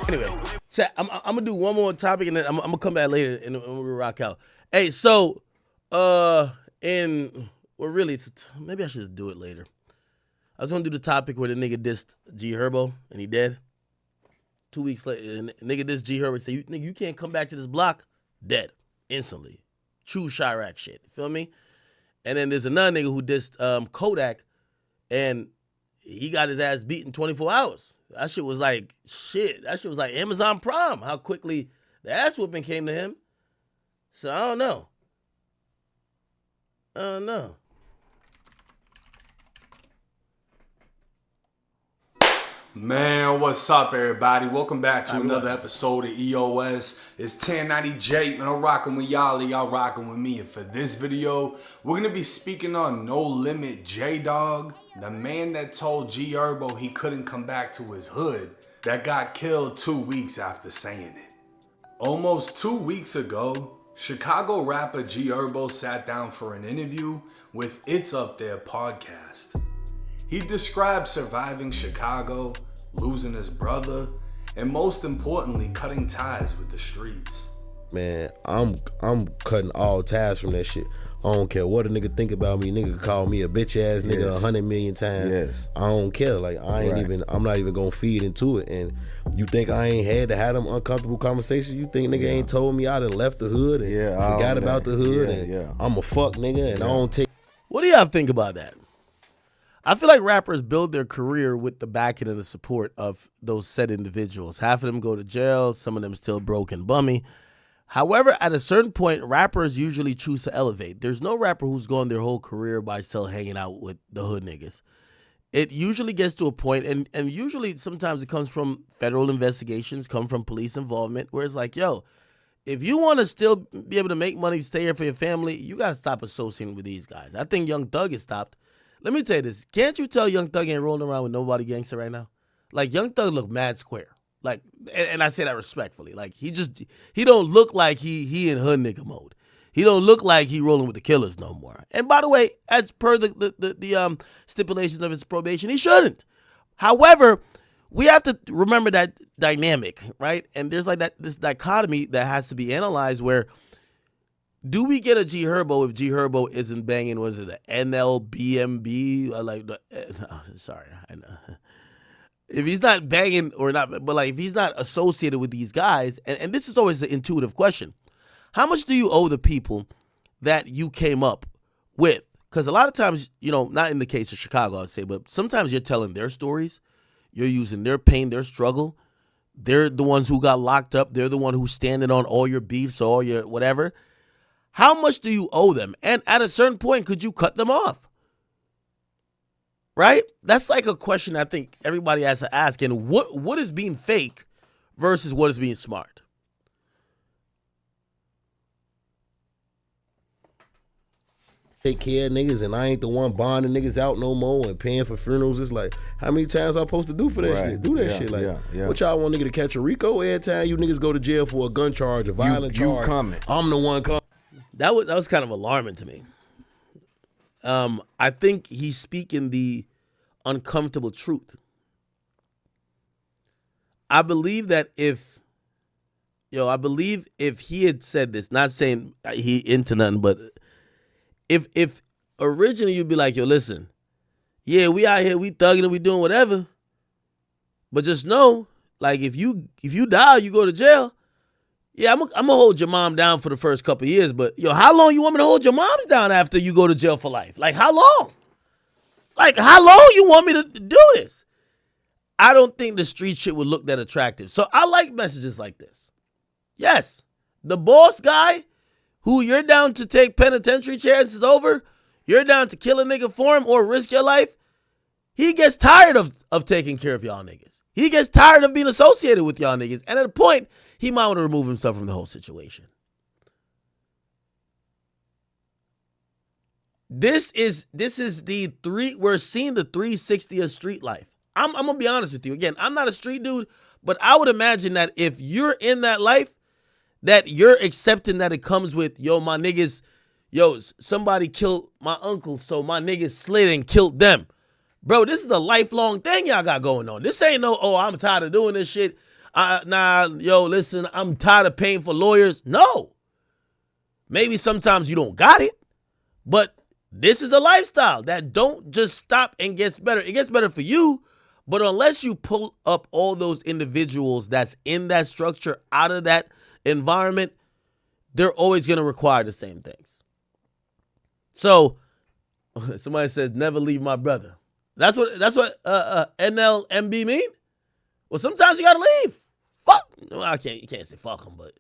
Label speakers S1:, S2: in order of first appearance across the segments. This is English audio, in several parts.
S1: Anyway, so I'm gonna do one more topic and then I'm gonna come back later and we'll rock out. Hey, so maybe I should just do it later. I was gonna do the topic where the nigga dissed G Herbo and he dead. 2 weeks later, and nigga dissed G Herbo, say nigga you can't come back to this block, dead instantly. True Chirac shit. Feel me? And then there's another nigga who dissed Kodak, and he got his ass beat in 24 hours. That shit was like shit. That shit was like Amazon Prime. How quickly the ass whooping came to him. So I don't know.
S2: Man, what's up, everybody? Welcome back to another episode of EOS. It's 1090 J, man. I'm rocking with y'all, and y'all rocking with me. And for this video, we're gonna be speaking on NLMB J Dog, the man that told G Herbo he couldn't come back to his hood, that got killed 2 weeks after saying it. Almost 2 weeks ago, Chicago rapper G Herbo sat down for an interview with It's Up There podcast. He described surviving Chicago, losing his brother, and most importantly, cutting ties with the streets.
S3: Man, I'm cutting all ties from that shit. I don't care what a nigga think about me. Nigga call me a bitch ass nigga 100 million times.
S4: Yes.
S3: I don't care. Like I'm not even gonna feed into it. And you think I ain't had to have them uncomfortable conversations? You think nigga ain't told me I done left the hood and forgot about the hood and I'm a fuck nigga and I don't take.
S1: What do y'all think about that? I feel like rappers build their career with the backing and the support of those said individuals. Half of them go to jail, some of them still broke and bummy. However, at a certain point, rappers usually choose to elevate. There's no rapper who's gone their whole career by still hanging out with the hood niggas. It usually gets to a point, and usually sometimes it comes from federal investigations, come from police involvement, where it's like, yo, if you want to still be able to make money, stay here for your family, you got to stop associating with these guys. I think Young Thug has stopped. Let me tell you this. Can't you tell Young Thug ain't rolling around with nobody gangster right now? Like, Young Thug look mad square. Like, and I say that respectfully. Like, he don't look like he in hood nigga mode. He don't look like he rolling with the killers no more. And by the way, as per the stipulations of his probation, he shouldn't. However, we have to remember that dynamic, right? And there's like this dichotomy that has to be analyzed where, do we get a G Herbo if G Herbo isn't banging, was it the NLBMB? Sorry, I know. If he's not banging or not, but like if he's not associated with these guys, and this is always the intuitive question, how much do you owe the people that you came up with? Because a lot of times, not in the case of Chicago, I'd say, but sometimes you're telling their stories, you're using their pain, their struggle. They're the ones who got locked up. They're the one who's standing on all your beefs, all your whatever. How much do you owe them? And at a certain point, could you cut them off? Right? That's like a question I think everybody has to ask. And what is being fake versus what is being smart?
S3: Take care of niggas and I ain't the one bonding niggas out no more and paying for funerals. It's like, how many times I'm supposed to do for that shit? Do that shit. Like, what y'all want nigga to catch a Rico? Every time you niggas go to jail for a gun charge, a violent charge,
S4: coming.
S3: I'm the one coming.
S1: That was kind of alarming to me. I think he's speaking the uncomfortable truth. I believe that if he had said this, not saying he into nothing, but if originally you'd be like, yo, listen, yeah, we out here, we thugging and we doing whatever, but just know, like if you die, you go to jail. Yeah, I'm gonna hold your mom down for the first couple of years, but yo, how long you want me to hold your moms down after you go to jail for life? Like how long? Like how long you want me to do this? I don't think the street shit would look that attractive. So I like messages like this. Yes, the boss guy who you're down to take penitentiary chances over, you're down to kill a nigga for him or risk your life, he gets tired of taking care of y'all niggas. He gets tired of being associated with y'all niggas. And at a point, he might want to remove himself from the whole situation. This is we're seeing the 360 of street life. I'm going to be honest with you. Again, I'm not a street dude, but I would imagine that if you're in that life, that you're accepting that it comes with, yo, my niggas, yo, somebody killed my uncle, so my niggas slid and killed them. Bro, this is a lifelong thing y'all got going on. This ain't no, oh, I'm tired of doing this shit. Nah, yo, listen, I'm tired of paying for lawyers. No. Maybe sometimes you don't got it, but this is a lifestyle that don't just stop and gets better. It gets better for you, but unless you pull up all those individuals that's in that structure out of that environment, they're always going to require the same things. So somebody says, never leave my brother. That's what NLMB mean? Well, sometimes you got to leave. Fuck. No, you can't say fuck them, but.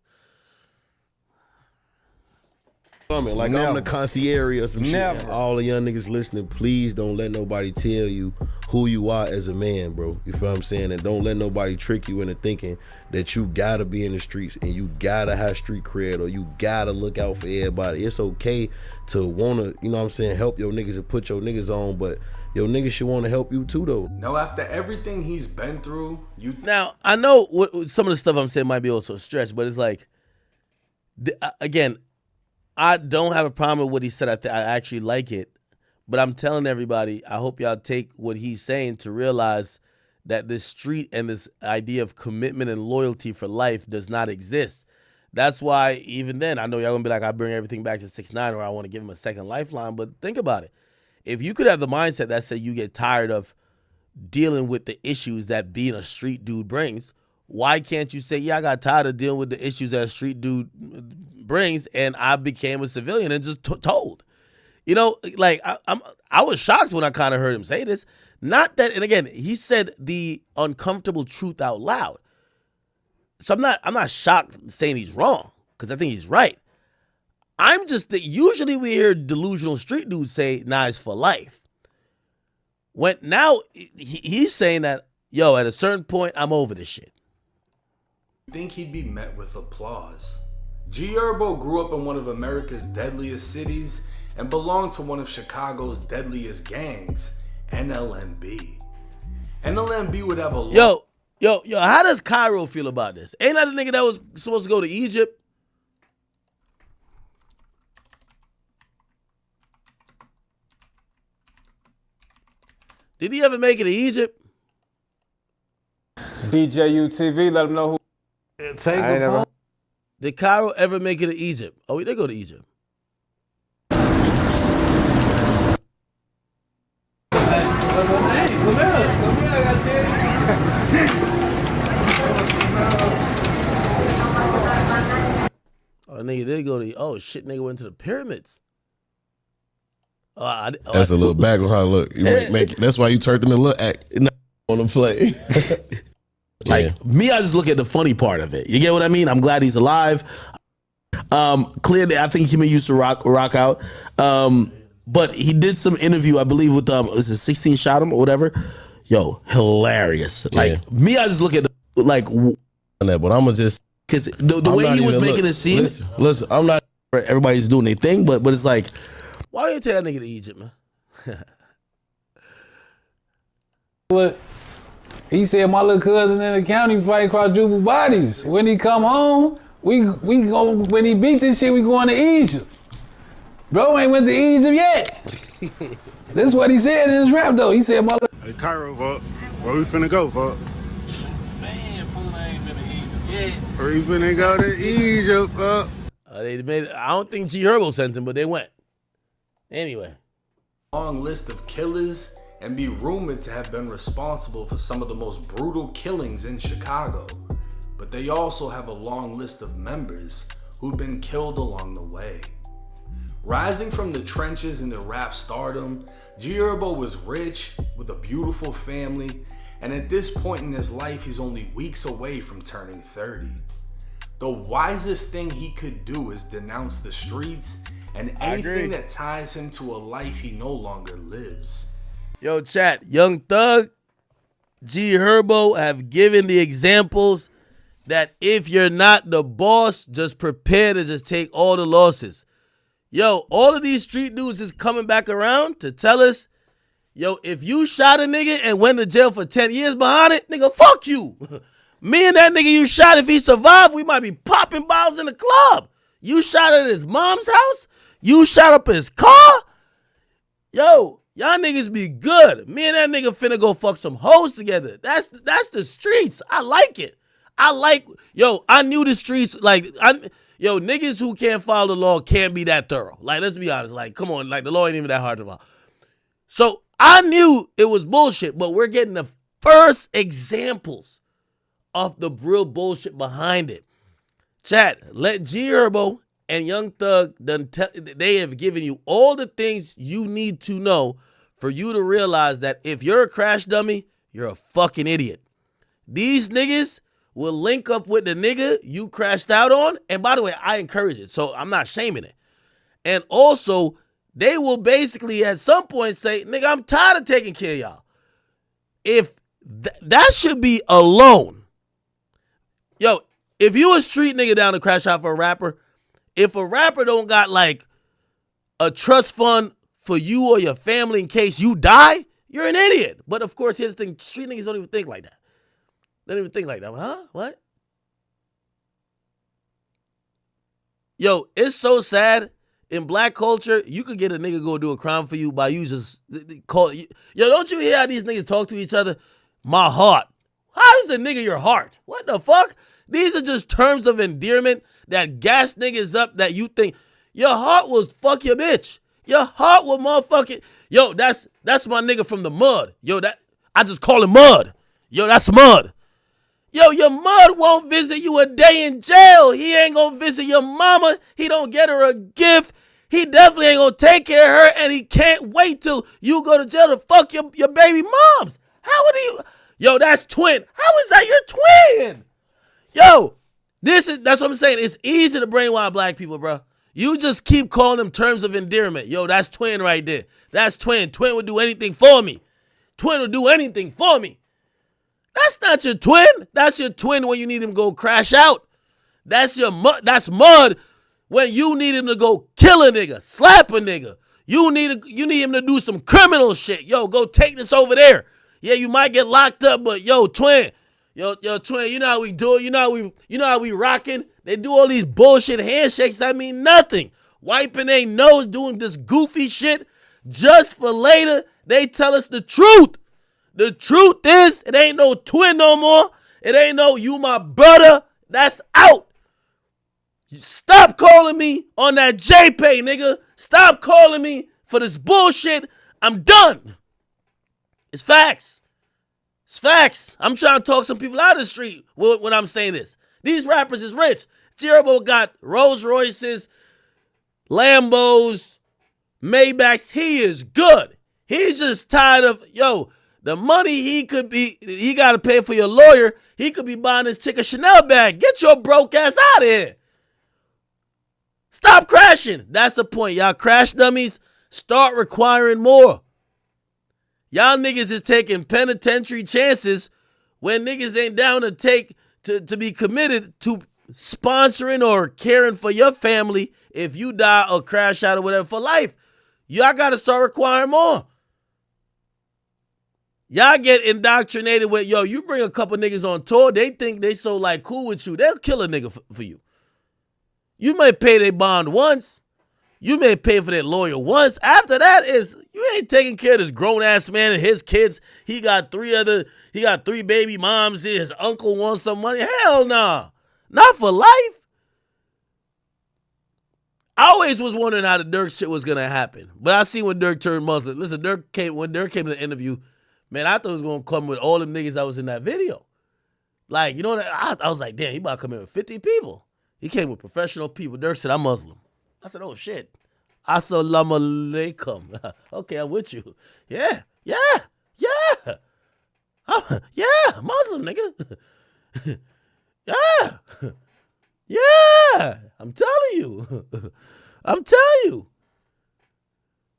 S3: Like
S4: Never.
S3: I'm the concierge or some
S4: Never.
S3: shit. All the young niggas listening, please don't let nobody tell you who you are as a man, bro. You feel what I'm saying? And don't let nobody trick you into thinking that you gotta be in the streets and you gotta have street cred or you gotta look out for everybody. It's okay to wanna, you know what I'm saying, help your niggas and put your niggas on, but your niggas should wanna help you too, though.
S2: No, after everything he's been through,
S1: Now, I know some of the stuff I'm saying might be also a stretch, but it's like, again, I don't have a problem with what he said. I actually like it. But I'm telling everybody, I hope y'all take what he's saying to realize that this street and this idea of commitment and loyalty for life does not exist. That's why even then, I know y'all gonna be like, I bring everything back to 6ix9ine or I want to give him a second lifeline. But think about it. If you could have the mindset that said you get tired of dealing with the issues that being a street dude brings, why can't you say, yeah, I got tired of dealing with the issues that a street dude brings and I became a civilian and just told? You know, like I was shocked when I kind of heard him say this. Not that, and again, he said the uncomfortable truth out loud. So I'm not shocked saying he's wrong because I think he's right. I'm just that usually we hear delusional street dudes say, nah, it's for life. When now he's saying that, yo, at a certain point, I'm over this shit.
S2: think he'd be met with applause. G Herbo grew up in one of America's deadliest cities and belonged to one of Chicago's deadliest gangs, NLMB. NLMB would have a
S1: Yo, how does Cairo feel about this? Ain't that the nigga that was supposed to go to Egypt? Did he ever make it to Egypt?
S5: BJU TV, let them know who.
S4: Take a pause.
S1: Did Cairo ever make it to Egypt? Oh, he did go to Egypt. Oh, nigga did go to. Oh shit, nigga went to the pyramids.
S6: That's a little backwards how it look. You make that's why you turned him a little act on the play.
S1: Like me, I just look at the funny part of it. You get what I mean? I'm glad he's alive. Clearly, I think he used to rock out. But he did some interview, I believe, with is it 16 Shot Him or whatever. Yo, hilarious. Like me, I just look at
S6: but I'm gonna just
S1: because the way he was making it seem.
S6: Listen, I'm not.
S1: Everybody's doing their thing, but it's like, why you take that nigga to Egypt, man?
S5: What? He said my little cousin in the county fight quadruple bodies. When he come home, we go. When he beat this shit, we going to Egypt. Bro ain't went to Egypt yet. That's what he said in his rap though. He said my little.
S7: Hey, Cairo, fuck. Where we finna go, fuck?
S8: Man, fool, I ain't been to Egypt yet.
S7: Where we finna go to Egypt, fuck?
S1: They made. I don't think G Herbo sent him, but they went. Anyway.
S2: Long list of killers and be rumored to have been responsible for some of the most brutal killings in Chicago. But they also have a long list of members who've been killed along the way. Rising from the trenches into rap stardom, G Herbo was rich with a beautiful family, and at this point in his life, he's only weeks away from turning 30. The wisest thing he could do is denounce the streets and anything that ties him to a life he no longer lives.
S1: Yo, chat, Young Thug, G Herbo have given the examples that if you're not the boss, just prepare to just take all the losses. Yo, all of these street dudes is coming back around to tell us, yo, if you shot a nigga and went to jail for 10 years behind it, nigga, fuck you. Me and that nigga you shot, if he survived, we might be popping bottles in the club. You shot at his mom's house? You shot up his car? Yo, Y'all niggas be good. Me and that nigga finna go fuck some hoes together. That's the streets. I like it. I knew the streets, niggas who can't follow the law can't be that thorough. Like, let's be honest. Like, come on, like, the law ain't even that hard to follow. So I knew it was bullshit, but we're getting the first examples of the real bullshit behind it. Chat, let G Herbo and Young Thug, they have given you all the things you need to know for you to realize that if you're a crash dummy, you're a fucking idiot. These niggas will link up with the nigga you crashed out on. And by the way, I encourage it, so I'm not shaming it. And also, they will basically at some point say, nigga, I'm tired of taking care of y'all. If that should be a loan. Yo, if you a street nigga down to crash out for a rapper, if a rapper don't got like a trust fund for you or your family in case you die, you're an idiot. But of course, here's the thing, street niggas don't even think like that. They don't even think like that. Huh? What? Yo, it's so sad. In black culture, you could get a nigga go do a crime for you by you just call it. Yo, don't you hear how these niggas talk to each other? My heart. How is a nigga your heart? What the fuck? These are just terms of endearment that gas niggas up that you think your heart will fuck your bitch. Your heart will motherfucking. Yo, that's my nigga from the mud. Yo, I just call him Mud. Yo, that's Mud. Yo, your mud won't visit you a day in jail. He ain't gonna visit your mama. He don't get her a gift. He definitely ain't gonna take care of her, and he can't wait till you go to jail to fuck your baby moms. How would he? Yo, that's twin. How is that your twin? Yo, that's what I'm saying. It's easy to brainwash black people, bro. You just keep calling them terms of endearment. Yo, that's twin right there. That's twin. Twin would do anything for me. Twin would do anything for me. That's not your twin. That's your twin when you need him to go crash out. That's Mud when you need him to go kill a nigga, slap a nigga. You need him to do some criminal shit. Yo, go take this over there. Yeah, you might get locked up, but yo, twin. Yo, twin, you know how we do it. You know how we rocking. They do all these bullshit handshakes that mean nothing. Wiping their nose, doing this goofy shit just for later. They tell us the truth. The truth is, it ain't no twin no more. It ain't no you my brother. That's out. Stop calling me on that JPay, nigga. Stop calling me for this bullshit. I'm done. It's facts. It's facts. I'm trying to talk some people out of the street when I'm saying this. These rappers is rich. G Herbo got Rolls Royces, Lambos, Maybachs. He is good. He's just tired of, the money he got to pay for your lawyer, he could be buying this chick a Chanel bag. Get your broke ass out of here. Stop crashing. That's the point. Y'all crash dummies, start requiring more. Y'all niggas is taking penitentiary chances when niggas ain't down to be committed to sponsoring or caring for your family if you die or crash out or whatever for life. Y'all got to start requiring more. Y'all get indoctrinated with, you bring a couple niggas on tour, they think they so like cool with you. They'll kill a nigga for you. You may pay their bond once. You may pay for their lawyer once. After that you ain't taking care of this grown ass man and his kids. He got three baby moms. His uncle wants some money. Hell nah. Not for life. I always was wondering how the Dirk shit was gonna happen. But I see when Dirk turned Muslim. Listen, when Dirk came to the interview, man, I thought he was going to come with all them niggas that was in that video. Like, I was like, damn, he about to come in with 50 people. He came with professional people. Dirk said, I'm Muslim. I said, oh, shit. Assalamu alaikum. Okay, I'm with you. Yeah. Muslim, nigga. Yeah. I'm telling you.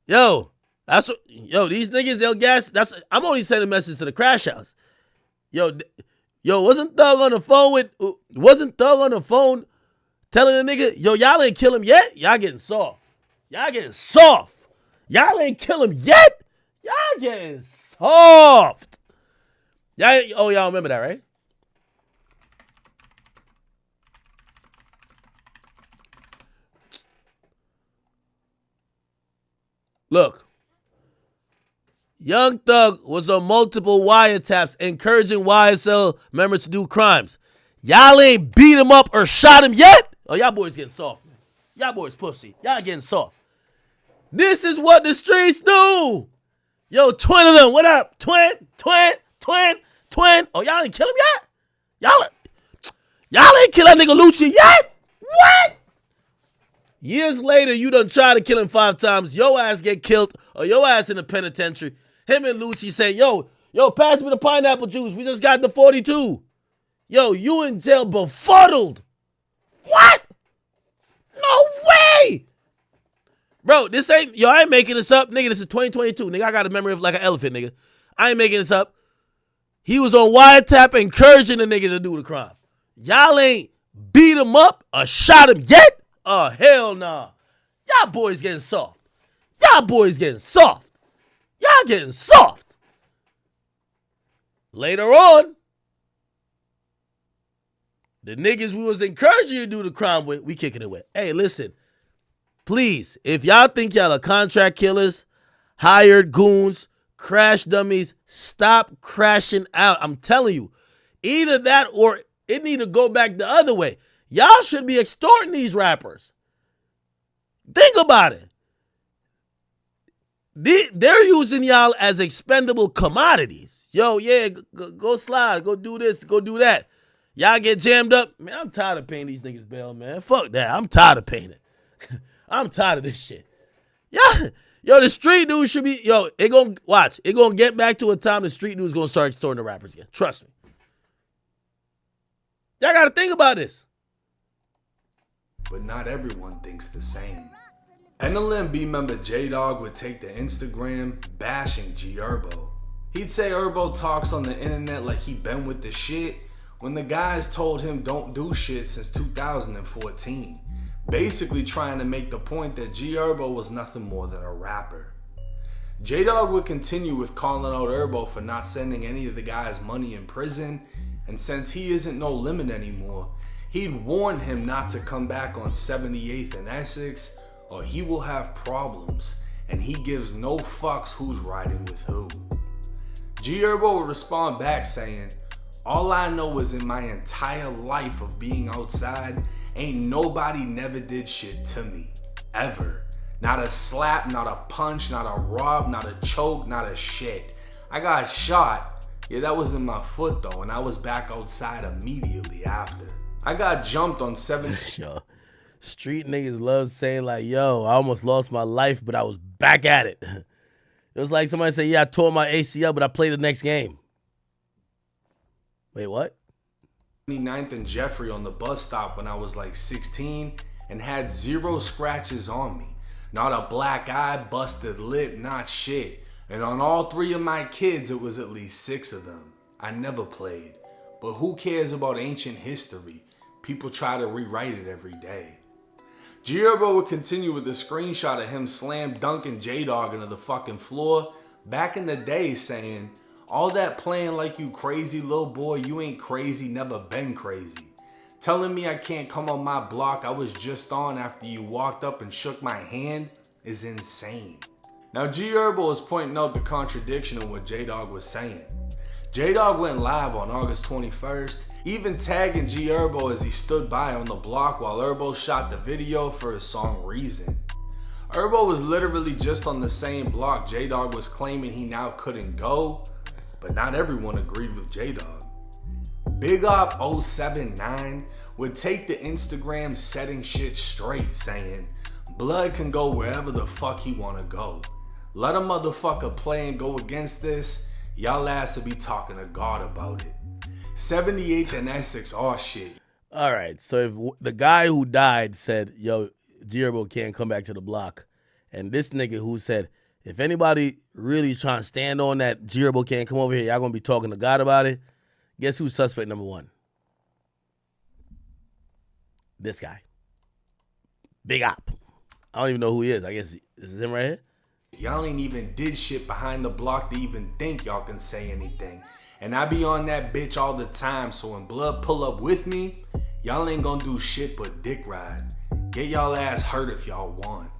S1: Yo. These niggas, they'll gas. I'm only sending a message to the crash house. Yo, wasn't Thug on the phone telling the nigga, y'all ain't kill him yet? Y'all getting soft. Y'all ain't kill him yet? Y'all getting soft. Y'all remember that, right? Look. Young Thug was on multiple wiretaps encouraging YSL members to do crimes. Y'all ain't beat him up or shot him yet? Oh, y'all boys getting soft, man. Y'all boys pussy. Y'all getting soft. This is what the streets do. Yo, twin of them, what up? Twin. Oh, y'all ain't kill him yet? Y'all ain't kill that nigga Lucci yet? What? Years later, you done try to kill him 5 times. Your ass get killed or your ass in the penitentiary. Him and Lucci say, yo, pass me the pineapple juice. We just got the 42. Yo, you in jail befuddled. What? No way. Bro, I ain't making this up. Nigga, this is 2022. Nigga, I got a memory of like an elephant, nigga. I ain't making this up. He was on wiretap encouraging the nigga to do the crime. Y'all ain't beat him up or shot him yet? Oh, hell nah. Y'all boys getting soft. Y'all getting soft. Later on, the niggas we was encouraging you to do the crime with, we kicking it with. Hey, listen. Please, if y'all think y'all are contract killers, hired goons, crash dummies, stop crashing out. I'm telling you, either that or it need to go back the other way. Y'all should be extorting these rappers. Think about it. They're using y'all as expendable commodities. Yo, yeah, go slide, go do this, go do that. Y'all get jammed up. Man, I'm tired of paying these niggas bail, man. Fuck that. I'm tired of paying it. I'm tired of this shit. Yeah. Yo, the street dudes should be, it gonna get back to a time the street dudes gonna start extorting the rappers again. Trust me. Y'all gotta think about this.
S2: But not everyone thinks the same. NLMB member J Dog would take to Instagram bashing G Herbo. He'd say Herbo talks on the internet like he been with the shit when the guys told him don't do shit since 2014. Basically trying to make the point that G Herbo was nothing more than a rapper. J Dog would continue with calling out Herbo for not sending any of the guys money in prison, and since he isn't No Limit anymore, he'd warn him not to come back on 78th and Essex or he will have problems, and he gives no fucks who's riding with who. G Herbo would respond back saying, all I know is in my entire life of being outside, ain't nobody never did shit to me, ever. Not a slap, not a punch, not a rob, not a choke, not a shit. I got shot, yeah, that was in my foot though, and I was back outside immediately after. I got jumped on 7.
S1: Yo, street niggas love saying like, yo, I almost lost my life, but I was back at it. It was like somebody say, yeah, I tore my ACL, but I played the next game. Wait, what?
S2: 29th and Jeffrey on the bus stop when I was like 16 and had 0 scratches on me. Not a black eye, busted lip, not shit. And on all 3 of my kids, it was at least 6 of them. I never played. But who cares about ancient history? People try to rewrite it every day. G Herbo would continue with the screenshot of him slam dunking J Dog into the fucking floor back in the day saying, all that playing like you crazy little boy, you ain't crazy, never been crazy. Telling me I can't come on my block I was just on after you walked up and shook my hand is insane. Now G Herbo is pointing out the contradiction in what J Dog was saying. J Dog went live on August 21st, even tagging G Herbo as he stood by on the block while Herbo shot the video for his song Reason. Herbo was literally just on the same block J Dog was claiming he now couldn't go, but not everyone agreed with J Dog. Big Op 079 would take the Instagram setting shit straight, saying, blood can go wherever the fuck he wanna go. Let a motherfucker play and go against this, y'all ass will be talking to God about it. 78th and Essex, oh shit.
S1: All right, so if the guy who died said, yo, G Herbo can't come back to the block, and this nigga who said, if anybody really trying to stand on that G Herbo can't come over here, y'all gonna be talking to God about it, guess who's suspect number 1? This guy. Big Op. I don't even know who he is. I guess this is him right here.
S2: Y'all ain't even did shit behind the block to even think y'all can say anything. And I be on that bitch all the time, so when blood pull up with me, y'all ain't gonna do shit but dick ride. Get y'all ass hurt if y'all want.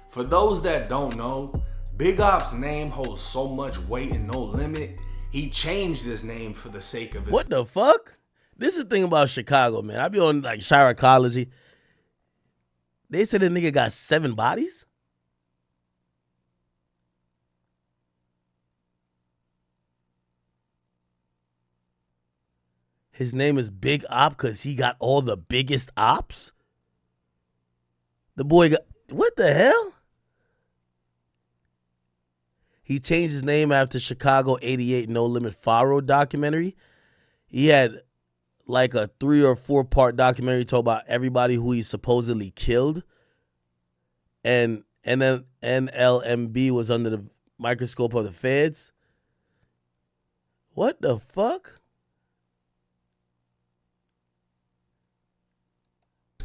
S2: For those that don't know, Big Op's name holds so much weight in No Limit, he changed his name for the sake of his...
S1: What the fuck? This is the thing about Chicago, man. I be on like Chiricology. They said the nigga got 7 bodies? His name is Big Op because he got all the biggest ops? The boy got... What the hell? He changed his name after Chicago 88 No Limit Faro documentary. He had like a 3 or 4 part documentary talk about everybody who he supposedly killed. And then NLMB was under the microscope of the feds. What the fuck?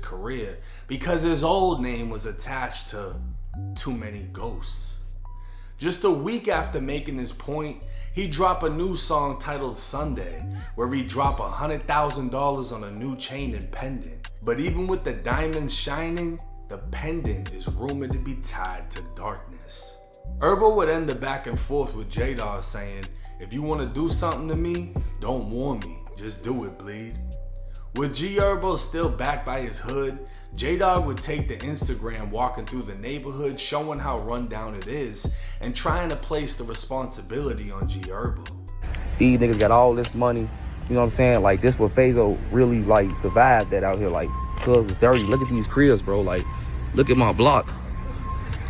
S2: Career because his old name was attached to too many ghosts. Just a week after making his point, he dropped a new song titled Sunday, where he dropped $100,000 on a new chain and pendant. But even with the diamonds shining, the pendant is rumored to be tied to darkness. Herbo would end the back and forth with J Dog saying, "If you want to do something to me, don't warn me, just do it, bleed." With G Herbo still backed by his hood, J Dog would take to Instagram walking through the neighborhood showing how rundown it is and trying to place the responsibility on G Herbo.
S4: These niggas got all this money, you know what I'm saying? Like, this what Fazo really, like, survived that out here. Like, cuz it's dirty. Look at these cribs, bro. Like, look at my block.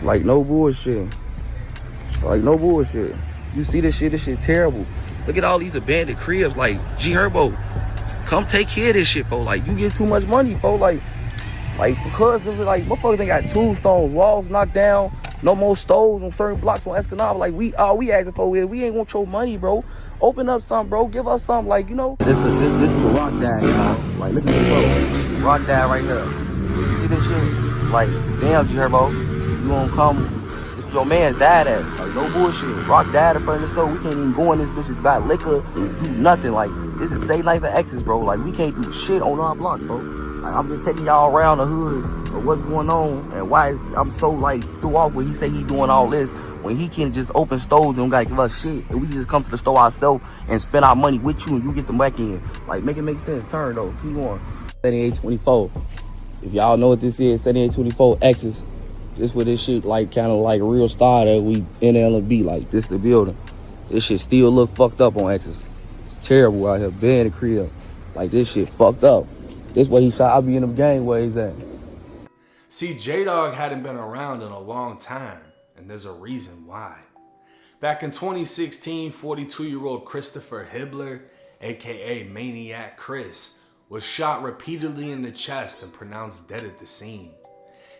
S4: Like, no bullshit. Like, no bullshit. You see this shit terrible. Look at all these abandoned cribs. Like, G Herbo, come take care of this shit, fo. Like, you get too much money, fo. Like because of it, like, motherfuckers ain't got tombstones, walls knocked down, no more stoves on certain blocks on Escanaba. Like, all we asking for is, we ain't want your money, bro. Open up something, bro. Give us something, like, you know. This is a rock dad, you know. Like, look at this, bro. Rock dad right here. You see this shit? Like, damn, G Herbo, you won't come. This is your man's dad at. Like, no bullshit. Rock dad in front of the store. We can't even go in this bitch, buy liquor, do nothing. Like, this is Say Life of Exes, bro. Like, we can't do shit on our block, bro. Like, I'm just taking y'all around the hood of what's going on and why I'm so, like, threw off when he say he doing all this, when he can just open stores and don't gotta give us shit, and we just come to the store ourselves and spend our money with you and you get them back in. Like, make it make sense. Turn, though. Keep going. 7824. If y'all know what this is, 7824 X's. This where this shit, like, kind of like real started. We NLMB, like, this the building. This shit still look fucked up on X's. It's terrible out here. Bad the crib. Like, this shit fucked up. This what he shot. I'll be in them gangways at.
S2: See, J Dog hadn't been around in a long time, and there's a reason why. Back in 2016, 42-year-old Christopher Hibbler, aka Maniac Chris, was shot repeatedly in the chest and pronounced dead at the scene.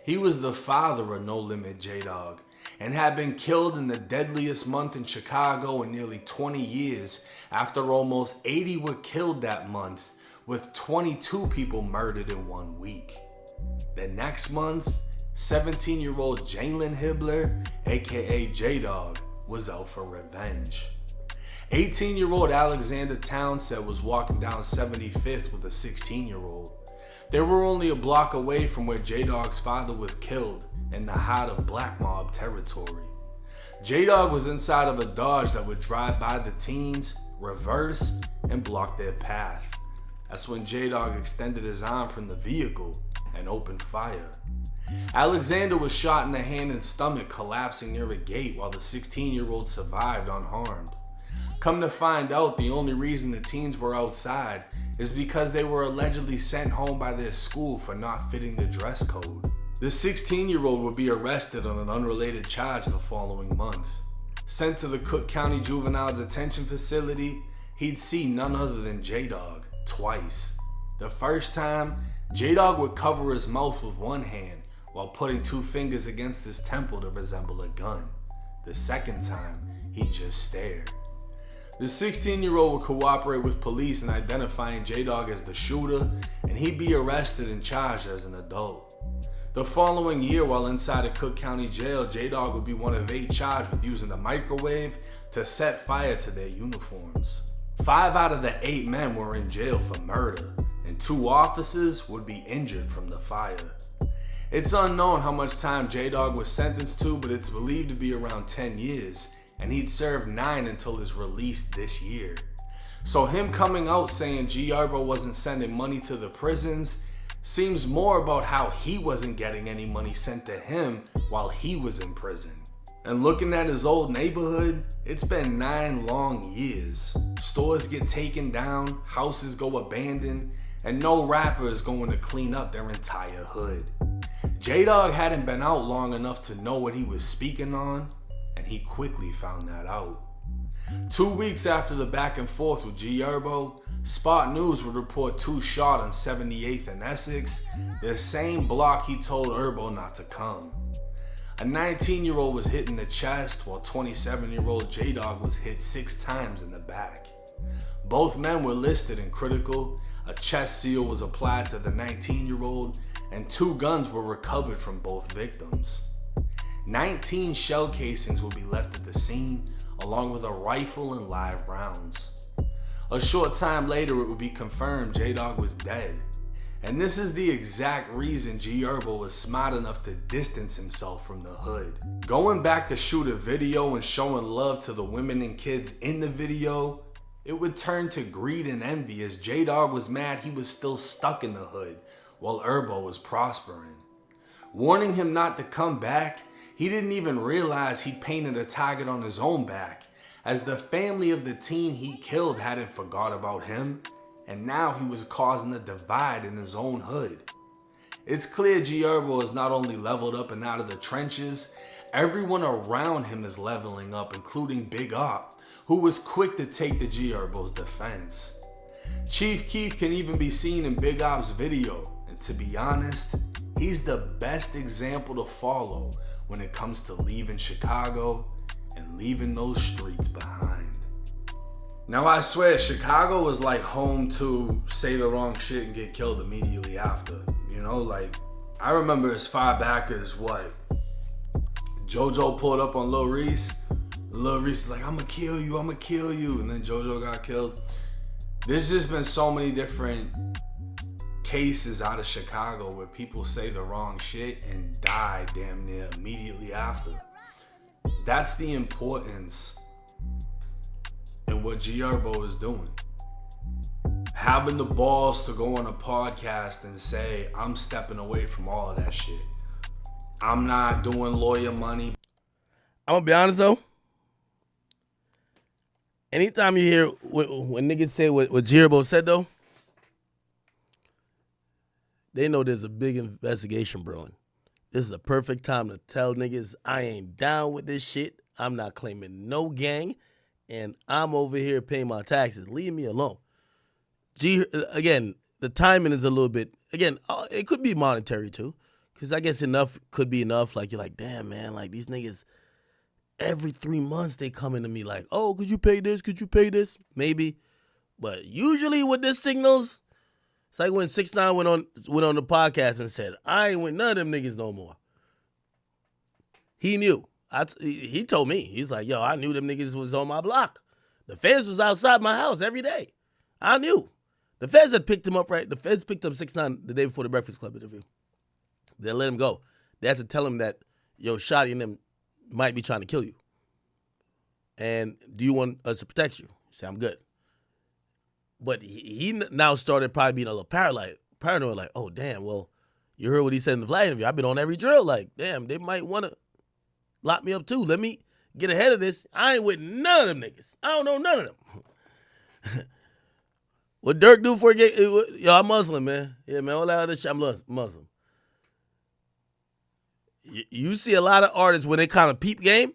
S2: He was the father of No Limit J Dog and had been killed in the deadliest month in Chicago in nearly 20 years after almost 80 were killed that month, with 22 people murdered in 1 week. The next month, 17-year-old Jalen Hibbler, aka J Dog, was out for revenge. 18-year-old Alexander Townsend was walking down 75th with a 16-year-old. They were only a block away from where J Dog's father was killed in the heart of Black Mob territory. J Dog was inside of a Dodge that would drive by the teens, reverse, and block their path. That's when J Dog extended his arm from the vehicle and opened fire. Alexander was shot in the hand and stomach, collapsing near a gate, while the 16-year-old survived unharmed. Come to find out, the only reason the teens were outside is because they were allegedly sent home by their school for not fitting the dress code. The 16-year-old would be arrested on an unrelated charge the following month. Sent to the Cook County Juvenile Detention Facility, he'd see none other than J Dog twice. The first time, J Dog would cover his mouth with one hand while putting 2 fingers against his temple to resemble a gun. The second time, he just stared. The 16-year-old would cooperate with police in identifying J Dog as the shooter, and he'd be arrested and charged as an adult. The following year, while inside a Cook County jail, J Dog would be one of 8 charged with using a microwave to set fire to their uniforms. 5 out of the 8 men were in jail for murder, and 2 officers would be injured from the fire. It's unknown how much time J Dog was sentenced to, but it's believed to be around 10 years, and he'd served 9 until his release this year. So him coming out saying G Herbo wasn't sending money to the prisons seems more about how he wasn't getting any money sent to him while he was in prison. And looking at his old neighborhood, it's been 9 long years. Stores get taken down, houses go abandoned, and no rapper is going to clean up their entire hood. J Dog hadn't been out long enough to know what he was speaking on, and he quickly found that out. 2 weeks after the back and forth with G Herbo, Spot News would report 2 shot on 78th and Essex, the same block he told Herbo not to come. A 19-year-old was hit in the chest, while 27-year-old J Dog was hit 6 times in the back. Both men were listed in critical, a chest seal was applied to the 19-year-old, and 2 guns were recovered from both victims. 19 shell casings would be left at the scene, along with a rifle and live rounds. A short time later, it would be confirmed J Dog was dead. And this is the exact reason G Herbo was smart enough to distance himself from the hood. Going back to shoot a video and showing love to the women and kids in the video, it would turn to greed and envy as J Dog was mad he was still stuck in the hood while Herbo was prospering. Warning him not to come back, he didn't even realize he painted a target on his own back, as the family of the teen he killed hadn't forgot about him, and now he was causing a divide in his own hood. It's clear G Herbo is not only leveled up and out of the trenches, everyone around him is leveling up, including Big Op, who was quick to take to G Herbo's defense. Chief Keef can even be seen in Big Op's video, and to be honest, he's the best example to follow when it comes to leaving Chicago and leaving those streets behind. Now I swear, Chicago was like home to say the wrong shit and get killed immediately after. You know, like, I remember as far back as what? JoJo pulled up on Lil Reese. Lil Reese is like, I'ma kill you, and then JoJo got killed. There's just been so many different cases out of Chicago where people say the wrong shit and die damn near immediately after. That's the importance in what G Herbo is doing. Having the balls to go on a podcast and say, I'm stepping away from all of that shit. I'm not doing lawyer money.
S1: I'm gonna be honest though. Anytime you hear when niggas say what G Herbo said though, they know there's a big investigation brewing. This is a perfect time to tell niggas I ain't down with this shit. I'm not claiming no gang, and I'm over here paying my taxes. Leave me alone. Again, the timing is a little bit, again, it could be monetary too, because I guess enough could be enough. Like, you're like, damn, man, like these niggas, every 3 months they come into me like, oh, could you pay this? Could you pay this? Maybe. But usually with the signals, it's like when 6ix9ine went on the podcast and said, I ain't with none of them niggas no more. He knew. He told me. He's like, yo, I knew them niggas was on my block. The feds was outside my house every day. I knew. The feds had picked him up, right? The feds picked up 6ix9ine the day before the Breakfast Club interview. They let him go. They had to tell him that, yo, Shotty and them might be trying to kill you. And do you want us to protect you? He said, I'm good. But he now started probably being a little paranoid, like, oh, damn, well, you heard what he said in the flag interview. I've been on every drill. Like, damn, they might want to lock me up too. Let me get ahead of this. I ain't with none of them niggas. I don't know none of them. What Dirk do for a gay? Yo, I'm Muslim, man. Yeah, man, all that other shit, I'm Muslim. You see a lot of artists when they kind of peep game,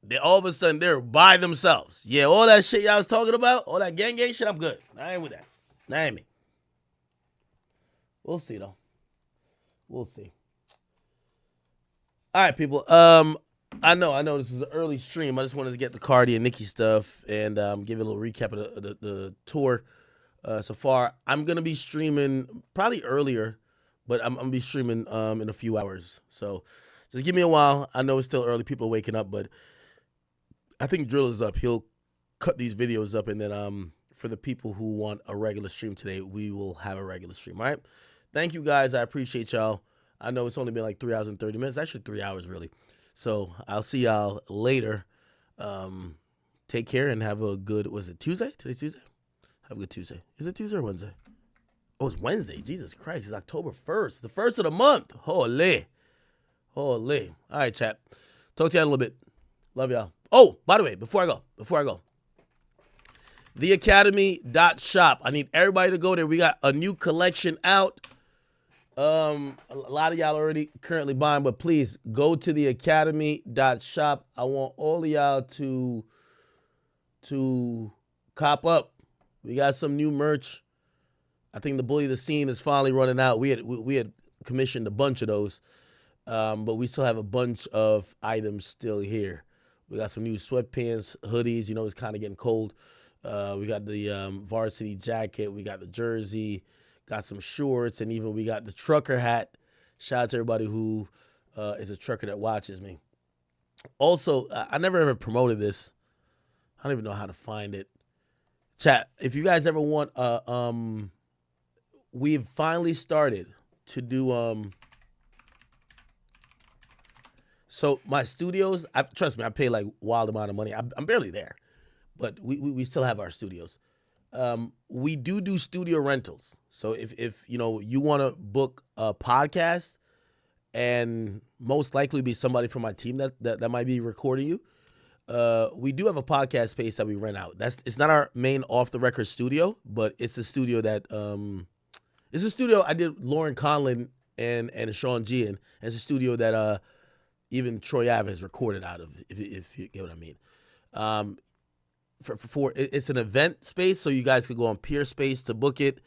S1: they all of a sudden they're by themselves. Yeah, all that shit y'all was talking about, all that gang shit, I'm good. I ain't with that. That ain't me. We'll see though. We'll see. All right, people. I know this was an early stream. I just wanted to get the Cardi and Nicki stuff and give you a little recap of the tour so far. I'm gonna be streaming probably earlier, but I'm gonna be streaming in a few hours. So just give me a while. I know it's still early. People are waking up, but I think Drill is up. He'll cut these videos up, and then for the people who want a regular stream today, we will have a regular stream. All right. Thank you guys. I appreciate y'all. I know it's only been like 3 hours and 30 minutes. Actually, 3 hours, really. So I'll see y'all later. Take care and have a good, was it Tuesday? Today's Tuesday? Have a good Tuesday. Is it Tuesday or Wednesday? Oh, it's Wednesday. Jesus Christ. It's October 1st. The first of the month. Holy. Holy. All right, chat. Talk to you in a little bit. Love y'all. Oh, by the way, before I go. theacademy.shop. I need everybody to go there. We got a new collection out. A lot of y'all already currently buying, but please go to theacademy.shop. I want all of y'all to cop up. We got some new merch. I think the Bully the Scene is finally running out. We had commissioned a bunch of those, but we still have a bunch of items still here. We got some new sweatpants, hoodies. You know, it's kind of getting cold. We got the varsity jacket. We got the jersey. Got some shorts, and even we got the trucker hat. Shout out to everybody who is a trucker that watches me. Also, I never ever promoted this. I don't even know how to find it. Chat, if you guys ever want, we've finally started to do, so my studios, trust me, I pay like wild amount of money. I'm barely there, but we still have our studios. We do studio rentals. So if you know you want to book a podcast, and most likely be somebody from my team that might be recording you, we do have a podcast space that we rent out. It's not our main off the record studio, but it's a studio that it's a studio I did Lauren Conlon and Sean G in. It's a studio that even Troy Ave has recorded out of, if you get what I mean. It's an event space, so you guys could go on Peerspace to book it.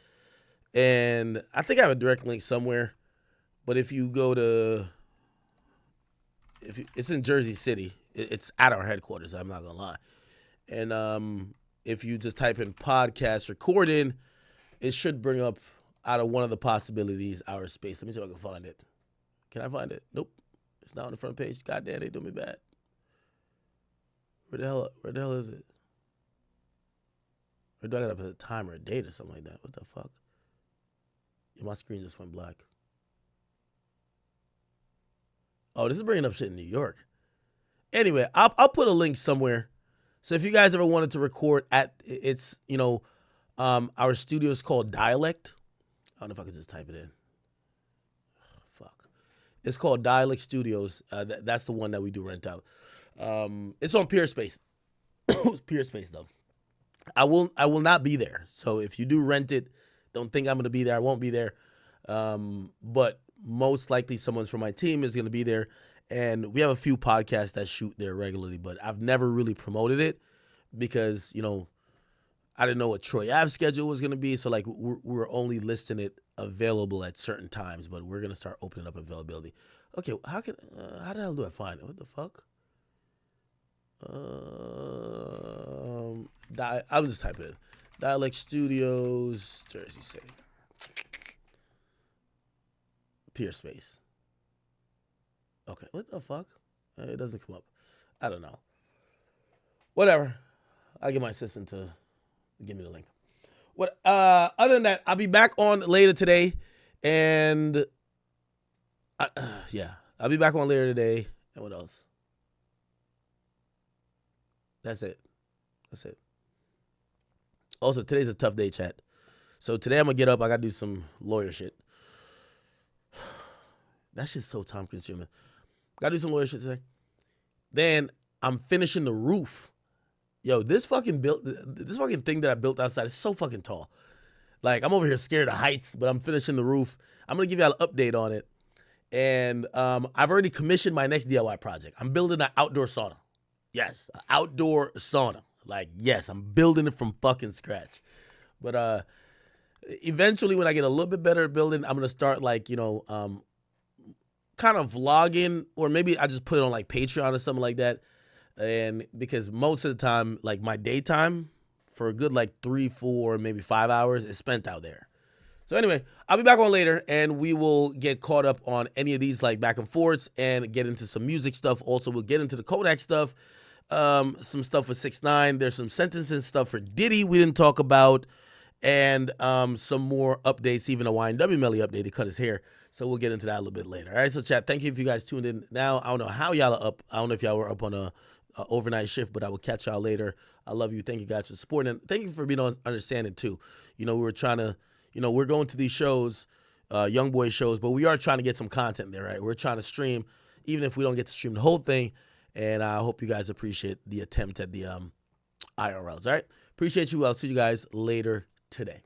S1: And I think I have a direct link somewhere. But if you go to, it's in Jersey City. It's at our headquarters, I'm not going to lie. And if you just type in podcast recording, it should bring up out of one of the possibilities our space. Let me see if I can find it. Can I find it? Nope. It's not on the front page. God damn, they do me bad. Where the hell is it? Or do I gotta put a time or a date or something like that? What the fuck? Yeah, my screen just went black. Oh, this is bringing up shit in New York. Anyway, I'll put a link somewhere. So if you guys ever wanted to record at, it's, you know, our studio is called Dialect. I don't know if I could just type it in. Fuck. It's called Dialect Studios. That's the one that we do rent out. It's on Peerspace. Peerspace though. I will not be there. So if you do rent it, don't think I'm going to be there. I won't be there. But most likely someone from my team is going to be there. And we have a few podcasts that shoot there regularly, but I've never really promoted it because, you know, I didn't know what Troy Ave's schedule was going to be. So like we're only listing it available at certain times, but we're going to start opening up availability. Okay. How the hell do I find it? What the fuck? I'll just type it in. Dialect Studios, Jersey City. Peerspace. Okay, what the fuck? It doesn't come up. I don't know. Whatever. I'll get my assistant to give me the link. Other than that, I'll be back on later today. And I'll be back on later today. And what else? That's it. Also, today's a tough day, chat. So today I'm going to get up. I got to do some lawyer shit. That shit's so time consuming. Got to do some lawyer shit today. Then I'm finishing the roof. Yo, this fucking thing that I built outside is so fucking tall. Like, I'm over here scared of heights, but I'm finishing the roof. I'm going to give you all an update on it. And I've already commissioned my next DIY project. I'm building an outdoor sauna. Yes, an outdoor sauna. Like, yes, I'm building it from fucking scratch. But eventually, when I get a little bit better at building, I'm going to start, like, you know, kind of vlogging, or maybe I just put it on, like, Patreon or something like that. And because most of the time, like, my daytime for a good, like, 3, 4, maybe 5 hours is spent out there. So anyway, I'll be back on later, and we will get caught up on any of these, like, back and forths and get into some music stuff. Also, we'll get into the Kodak stuff. Some stuff with 6ix9ine. There's some sentencing stuff for Diddy we didn't talk about. and some more updates, even a YNW Melly update to cut his hair. So we'll get into that a little bit later. All right, so chat, thank you if you guys tuned in. Now, I don't know how y'all are up. I don't know if y'all were up on a overnight shift, but I will catch y'all later. I love you. Thank you guys for supporting. And thank you for being understanding too. We were trying to, we're going to these shows, young boy shows, but we are trying to get some content there, right? We're trying to stream, even if we don't get to stream the whole thing. And I hope you guys appreciate the attempt at the IRLs. All right. Appreciate you. I'll see you guys later today.